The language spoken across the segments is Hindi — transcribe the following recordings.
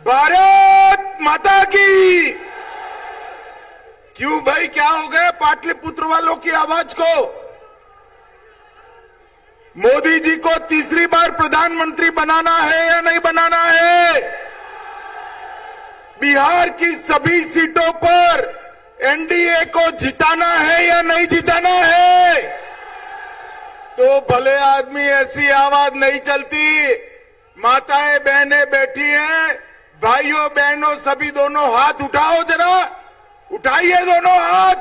भारत माता की। क्यों भाई, क्या हो गया पाटलिपुत्र वालों की आवाज को? मोदी जी को तीसरी बार प्रधानमंत्री बनाना है या नहीं बनाना है? बिहार की सभी सीटों पर एनडीए को जिताना है या नहीं जिताना है? तो भले आदमी ऐसी आवाज नहीं चलती। माताएं बहनें बैठी हैं, भाइयों बहनों सभी दोनों हाथ उठाओ, जरा उठाइए दोनों हाथ।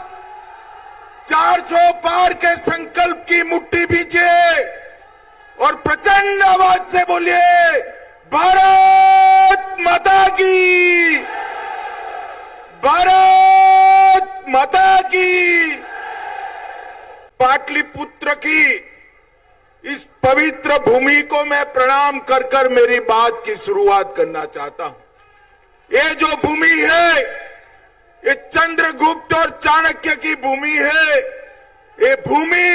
400 पार के संकल्प की मुट्ठी पीछे और प्रचंड आवाज से बोलिए भारत माता की, भारत माता की। पाटलिपुत्र की इस पवित्र भूमि को मैं प्रणाम कर कर मेरी बात की शुरुआत करना चाहता हूं। ये जो भूमि है, ये चंद्रगुप्त और चाणक्य की भूमि है। ये भूमि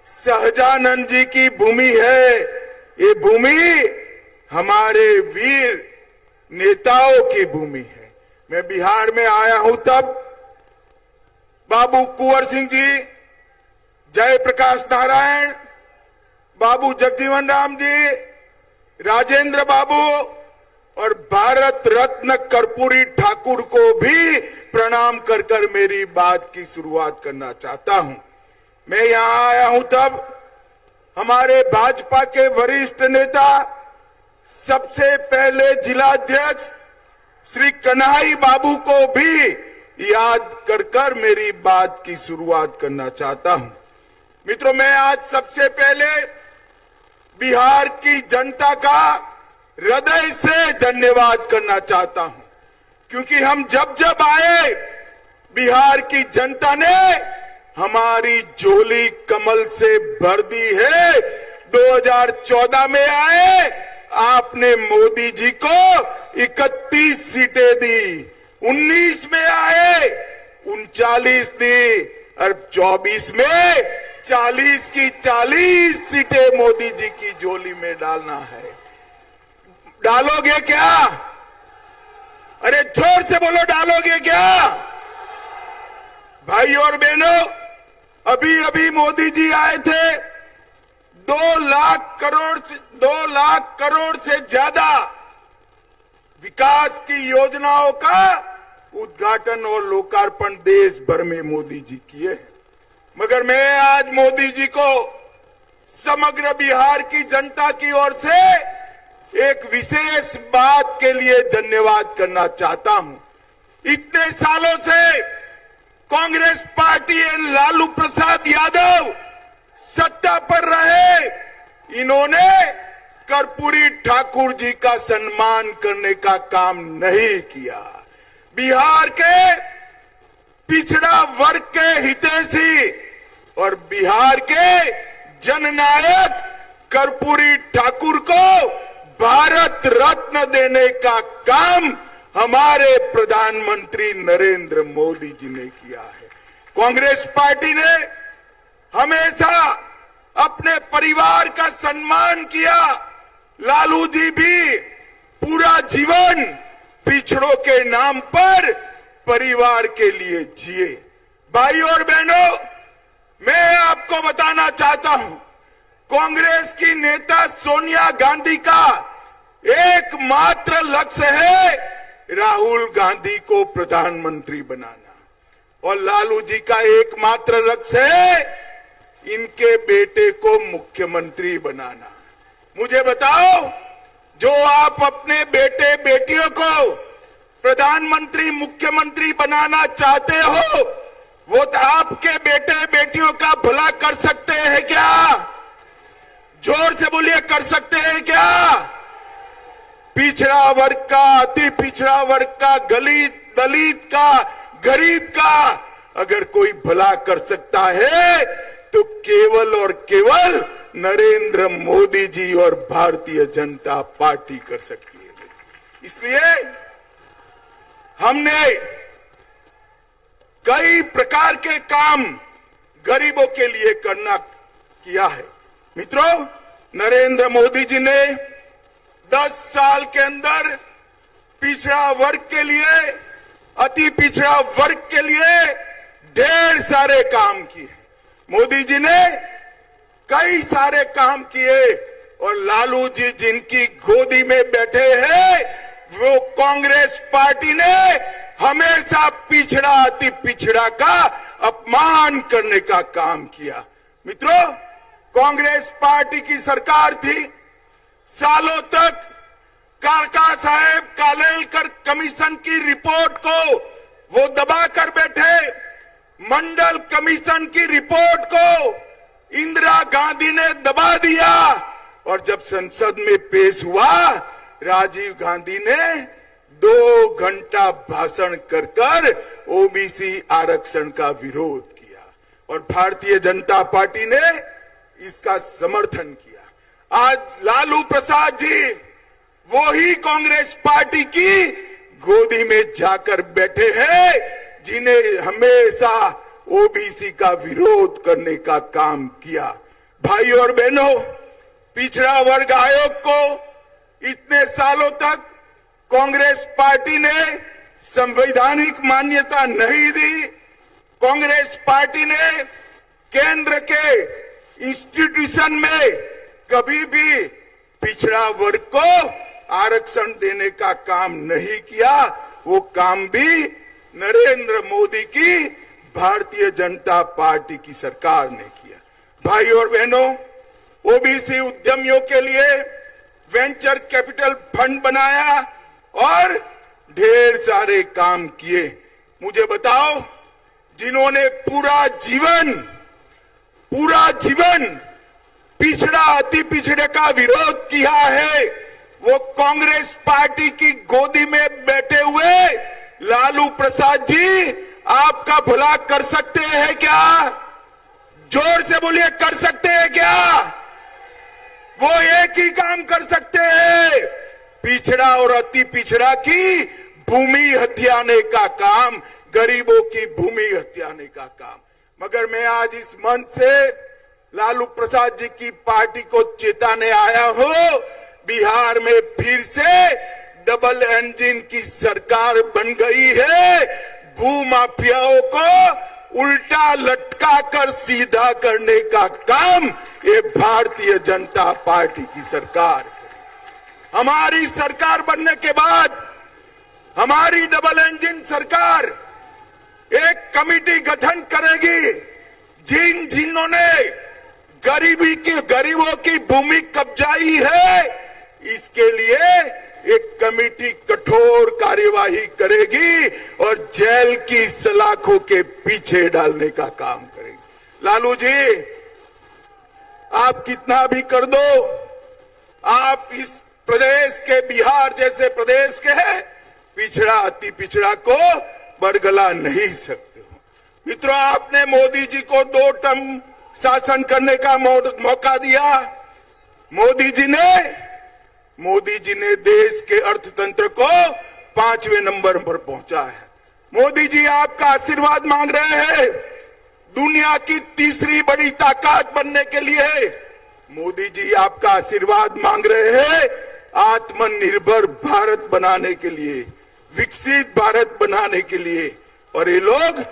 सहजानंद जी की भूमि है। ये भूमि हमारे वीर नेताओं की भूमि है। मैं बिहार में आया हूं तब बाबू कुंवर सिंह जी, जयप्रकाश नारायण, बाबू जगजीवन राम जी, राजेंद्र बाबू और भारत रत्न कर्पूरी ठाकुर को भी प्रणाम कर कर मेरी बात की शुरुआत करना चाहता हूं। मैं यहां आया हूं तब हमारे भाजपा के वरिष्ठ नेता, सबसे पहले जिलाध्यक्ष श्री कन्हई बाबू को भी याद कर कर मेरी बात की शुरुआत करना चाहता हूं। मित्रों, मैं आज सबसे पहले बिहार की जनता का हृदय से धन्यवाद करना चाहता हूं, क्योंकि हम जब जब आए बिहार की जनता ने हमारी झोली कमल से भर दी है। 2014 में आए, आपने मोदी जी को 31 सीटें दी। 19 में आए 39 दी और 24 में 40 की 40 सीटें मोदी जी की झोली में डालना है। डालोगे क्या? अरे जोर से बोलो, डालोगे क्या? भाई और बहनों, अभी अभी मोदी जी आए थे। 2 लाख करोड़ से ज्यादा विकास की योजनाओं का उद्घाटन और लोकार्पण देश भर में मोदी जी किए। मगर मैं आज मोदी जी को समग्र बिहार की जनता की ओर से एक विशेष बात के लिए धन्यवाद करना चाहता हूं। इतने सालों से कांग्रेस पार्टी एवं लालू प्रसाद यादव सत्ता पर रहे, इन्होंने कर्पूरी ठाकुर जी का सम्मान करने का काम नहीं किया। बिहार के पिछड़ा वर्ग के हितैषी और बिहार के जननायक कर्पूरी ठाकुर को भारत रत्न देने का काम हमारे प्रधानमंत्री नरेंद्र मोदी जी ने किया है। कांग्रेस पार्टी ने हमेशा अपने परिवार का सम्मान किया। लालू जी भी पूरा जीवन पिछड़ों के नाम पर परिवार के लिए जिए। भाई और बहनों, मैं आपको बताना चाहता हूं, कांग्रेस की नेता सोनिया गांधी का एकमात्र लक्ष्य है राहुल गांधी को प्रधानमंत्री बनाना, और लालू जी का एकमात्र लक्ष्य है इनके बेटे को मुख्यमंत्री बनाना। मुझे बताओ, जो आप अपने बेटे बेटियों को प्रधानमंत्री मुख्यमंत्री बनाना चाहते हो, वो तो आपके बेटे बेटियों का भला कर सकते हैं क्या? जोर से बोलिए, कर सकते हैं क्या? पिछड़ा वर्ग का, अति पिछड़ा वर्ग का, दलित का, गरीब का अगर कोई भला कर सकता है तो केवल और केवल नरेंद्र मोदी जी और भारतीय जनता पार्टी कर सकती है। इसलिए हमने कई प्रकार के काम गरीबों के लिए किया है। मित्रों, नरेंद्र मोदी जी ने 10 साल के अंदर पिछड़ा वर्ग के लिए, अति पिछड़ा वर्ग के लिए ढेर सारे काम किए। मोदी जी ने कई सारे काम किए और लालू जी जिनकी गोदी में बैठे हैं, वो कांग्रेस पार्टी ने हमेशा पिछड़ा अति पिछड़ा का अपमान करने का काम किया। मित्रों, कांग्रेस पार्टी की सरकार थी, सालों तक काका साहेब कालेलकर कमीशन की रिपोर्ट को वो दबा कर बैठे। मंडल कमीशन की रिपोर्ट को इंदिरा गांधी ने दबा दिया और जब संसद में पेश हुआ, राजीव गांधी ने 2 घंटा भाषण कर ओबीसी आरक्षण का विरोध किया और भारतीय जनता पार्टी ने इसका समर्थन किया। आज लालू प्रसाद जी वो ही कांग्रेस पार्टी की गोदी में जाकर बैठे हैं जिन्हें हमेशा ओबीसी का विरोध करने का काम किया। भाई और बहनों, पिछड़ा वर्ग आयोग को इतने सालों तक कांग्रेस पार्टी ने संवैधानिक मान्यता नहीं दी। कांग्रेस पार्टी ने केंद्र के इंस्टीट्यूशन में कभी भी पिछड़ा वर्ग को आरक्षण देने का काम नहीं किया। वो काम भी नरेंद्र मोदी की भारतीय जनता पार्टी की सरकार ने किया। भाई और बहनों, ओबीसी उद्यमियों के लिए वेंचर कैपिटल फंड बनाया और ढेर सारे काम किए। मुझे बताओ, जिन्होंने पूरा जीवन पिछड़ा अति पिछड़े का विरोध किया है, वो कांग्रेस पार्टी की गोदी में बैठे हुए लालू प्रसाद जी आपका भला कर सकते हैं क्या? जोर से बोलिए, कर सकते हैं क्या? वो एक ही काम कर सकते हैं, पिछड़ा और अति पिछड़ा की भूमि हथियाने का काम, गरीबों की भूमि हथियाने का काम। मगर मैं आज इस मंच से लालू प्रसाद जी की पार्टी को चेताने आया हूं, बिहार में फिर से डबल इंजन की सरकार बन गई है। भूमाफियाओं को उल्टा लटका कर सीधा करने का काम ये भारतीय जनता पार्टी की सरकार करेगी। हमारी सरकार बनने के बाद हमारी डबल इंजन सरकार एक कमेटी गठन करेगी, जिन्होंने गरीबों की भूमि कब्जाई है, इसके लिए एक कमेटी कठोर कार्यवाही करेगी और जेल की सलाखों के पीछे डालने का काम करेगी। लालू जी, आप कितना भी कर दो, आप इस प्रदेश के, बिहार जैसे प्रदेश के पिछड़ा अति पिछड़ा को बरगला नहीं सकते हो। मित्रों, आपने मोदी जी को 2 टर्म शासन करने का मौका दिया। मोदी जी ने देश के अर्थतंत्र को 5वें नंबर पर पहुंचा है। मोदी जी आपका आशीर्वाद मांग रहे हैं दुनिया की तीसरी बड़ी ताकत बनने के लिए। मोदी जी आपका आशीर्वाद मांग रहे हैं आत्मनिर्भर भारत बनाने के लिए, विकसित भारत बनाने के लिए। और ये लोग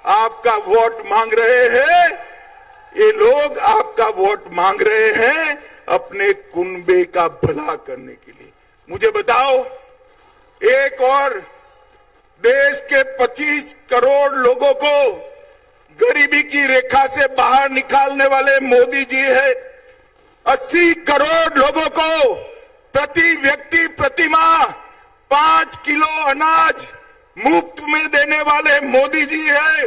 आपका वोट मांग रहे हैं, ये लोग आपका वोट मांग रहे हैं अपने कुनबे का भला करने के लिए। मुझे बताओ, एक और देश के 25 करोड़ लोगों को गरीबी की रेखा से बाहर निकालने वाले मोदी जी है। 80 करोड़ लोगों को प्रति व्यक्ति प्रति माह 5 किलो अनाज मुफ्त में देने वाले मोदी जी है।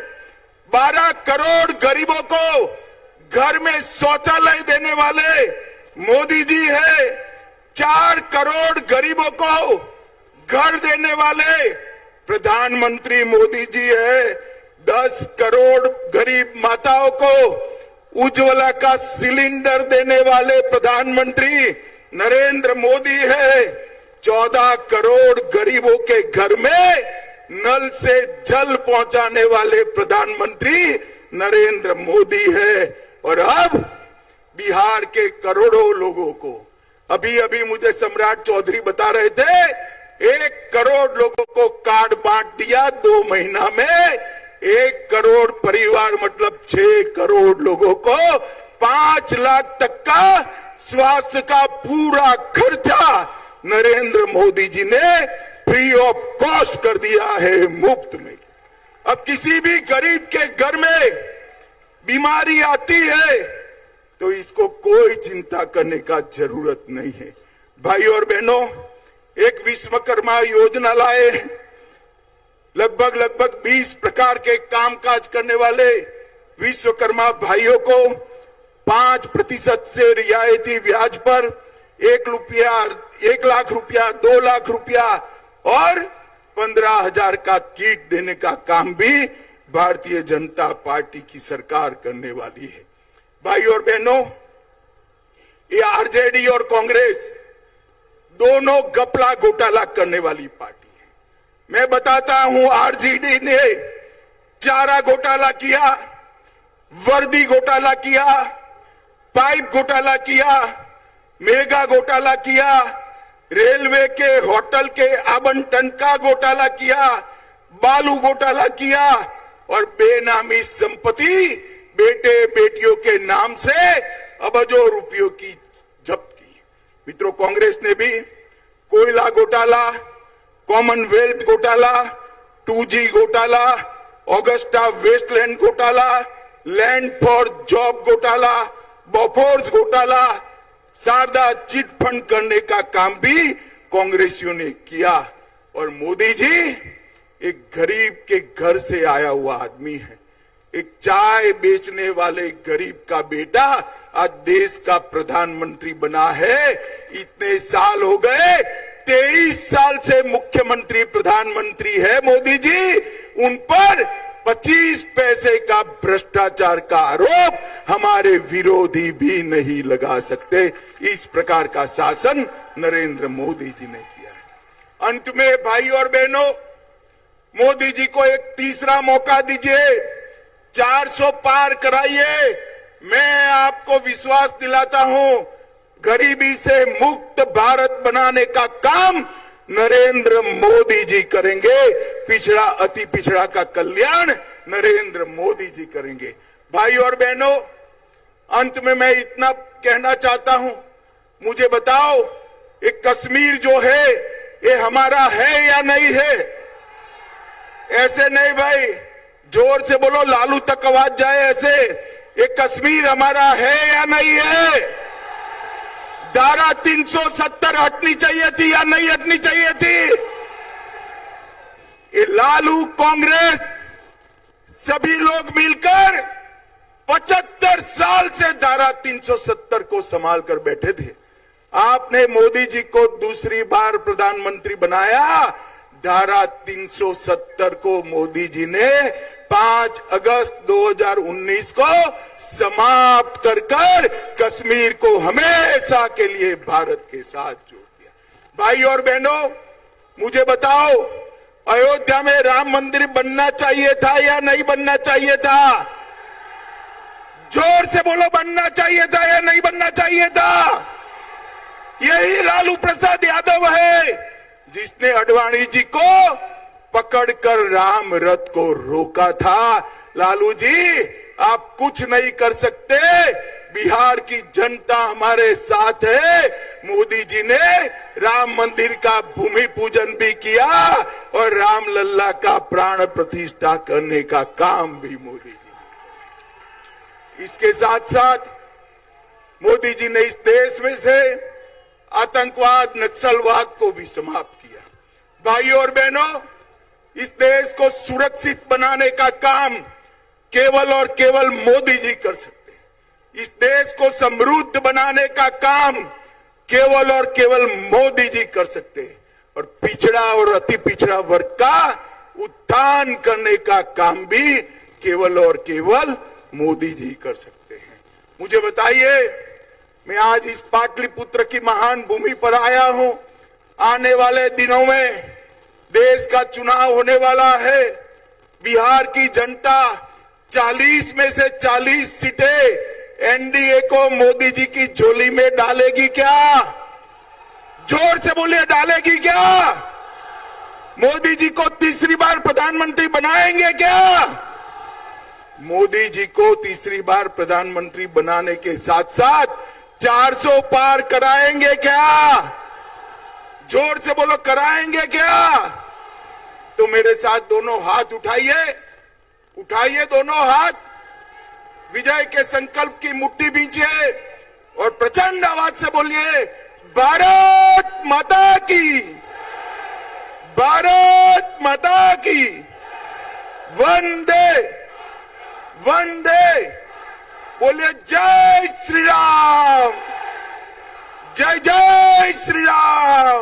12 करोड़ गरीबों को घर में शौचालय देने वाले मोदी जी है। 4 करोड़ गरीबों को घर देने वाले प्रधानमंत्री मोदी जी है। 10 करोड़ गरीब माताओं को उज्ज्वला का सिलेंडर देने वाले प्रधानमंत्री नरेंद्र मोदी है। 14 करोड़ गरीबों के घर में नल से जल पहुंचाने वाले प्रधानमंत्री नरेंद्र मोदी है। और अब बिहार के करोड़ों लोगों को, अभी मुझे सम्राट चौधरी बता रहे थे, 1 करोड़ महीना में 1 करोड़ परिवार मतलब 6 करोड़ लोगों को 5 लाख तक का स्वास्थ्य का पूरा खर्चा नरेंद्र मोदी जी ने फ्री ऑफ कॉस्ट कर दिया है, मुफ्त में। अब किसी भी गरीब के घर में बीमारी आती है तो इसको कोई चिंता करने का जरूरत नहीं है। भाई और बहनों, एक विश्वकर्मा योजना लाए, लगभग 20 प्रकार के कामकाज करने वाले विश्वकर्मा भाइयों को 5% से रियायती ब्याज पर 1 लाख रुपया, 2 लाख रुपया और 15,000 का किट देने का काम भी भारतीय जनता पार्टी की सरकार करने वाली है। भाई और बहनों, ये आरजेडी और कांग्रेस दोनों घपला घोटाला करने वाली पार्टी है। मैं बताता हूं, आरजेडी ने चारा घोटाला किया, वर्दी घोटाला किया, पाइप घोटाला किया, मेगा घोटाला किया, रेलवे के होटल के आवंटन का घोटाला किया, बालू घोटाला किया और बेनामी संपत्ति बेटे बेटियों के नाम से अरबों रुपयों की जब्त की। मित्रों, कांग्रेस ने भी कोयला घोटाला, कॉमनवेल्थ घोटाला, 2G घोटाला, ऑगस्टा वेस्टलैंड घोटाला, लैंड फॉर जॉब घोटाला, बोफोर्स घोटाला, शारदा चिट फंड करने का काम भी कांग्रेसियों ने किया। और मोदी जी एक गरीब के घर से आया हुआ आदमी है। एक चाय बेचने वाले गरीब का बेटा आज देश का प्रधानमंत्री बना है। इतने साल हो गए, 23 साल से मुख्यमंत्री प्रधानमंत्री है मोदी जी। उन पर 25 पैसे का भ्रष्टाचार का आरोप हमारे विरोधी भी नहीं लगा सकते। इस प्रकार का शासन नरेंद्र मोदी जी ने किया है। अंत में भाई और बहनों, मोदी जी को एक तीसरा मौका दीजिए, 400 पार कराइए। मैं आपको विश्वास दिलाता हूं, गरीबी से मुक्त भारत बनाने का काम नरेंद्र मोदी जी करेंगे। पिछड़ा अति पिछड़ा का कल्याण नरेंद्र मोदी जी करेंगे। भाई और बहनों, अंत में मैं इतना कहना चाहता हूं, मुझे बताओ, ये कश्मीर जो है ये हमारा है या नहीं है? ऐसे नहीं भाई, जोर से बोलो, लालू तक आवाज जाए ऐसे। ये कश्मीर हमारा है या नहीं है? धारा 370 हटनी चाहिए थी या नहीं हटनी चाहिए थी? ये लालू, कांग्रेस, सभी लोग मिलकर 75 साल से धारा 370 को संभाल कर बैठे थे। आपने मोदी जी को दूसरी बार प्रधानमंत्री बनाया। धारा 370 को मोदी जी ने 5 अगस्त 2019 को समाप्त कर कश्मीर को हमेशा के लिए भारत के साथ जोड़ दिया। भाई और बहनों, मुझे बताओ, अयोध्या में राम मंदिर बनना चाहिए था या नहीं बनना चाहिए था? जोर से बोलो, बनना चाहिए था या नहीं बनना चाहिए था? यही लालू प्रसाद यादव है जिसने अडवाणी जी को पकड़कर राम रथ को रोका था। लालू जी, आप कुछ नहीं कर सकते, बिहार की जनता हमारे साथ है। मोदी जी ने राम मंदिर का भूमि पूजन भी किया और राम लल्ला का प्राण प्रतिष्ठा करने का काम भी मोदी जी ने। इसके साथ साथ मोदी जी ने इस देश में से आतंकवाद, नक्सलवाद को भी समाप्त किया। भाई और बहनों, इस देश को सुरक्षित बनाने का काम केवल और केवल मोदी जी कर सकते हैं। इस देश को समृद्ध बनाने का काम केवल और केवल मोदी जी कर सकते हैं। और पिछड़ा और अति पिछड़ा वर्ग का उत्थान करने का काम भी केवल और केवल मोदी जी कर सकते हैं। मुझे बताइए, मैं आज इस पाटलिपुत्र की महान भूमि पर आया हूं। आने वाले दिनों में देश का चुनाव होने वाला है। बिहार की जनता 40 में से 40 सीटें एनडीए को मोदी जी की झोली में डालेगी क्या? जोर से बोलिए, डालेगी क्या? मोदी जी को तीसरी बार प्रधानमंत्री बनाएंगे क्या? मोदी जी को तीसरी बार प्रधानमंत्री बनाने के साथ साथ 400 पार कराएंगे क्या? जोर से बोलो, कराएंगे क्या? तो मेरे साथ दोनों हाथ उठाइए, उठाइए दोनों हाथ, विजय के संकल्प की मुट्ठी बींचिए और प्रचंड आवाज से बोलिए, भारत माता की, भारत माता की, वंदे वंदे, बोलिए जय श्री राम, जय जय श्री राम।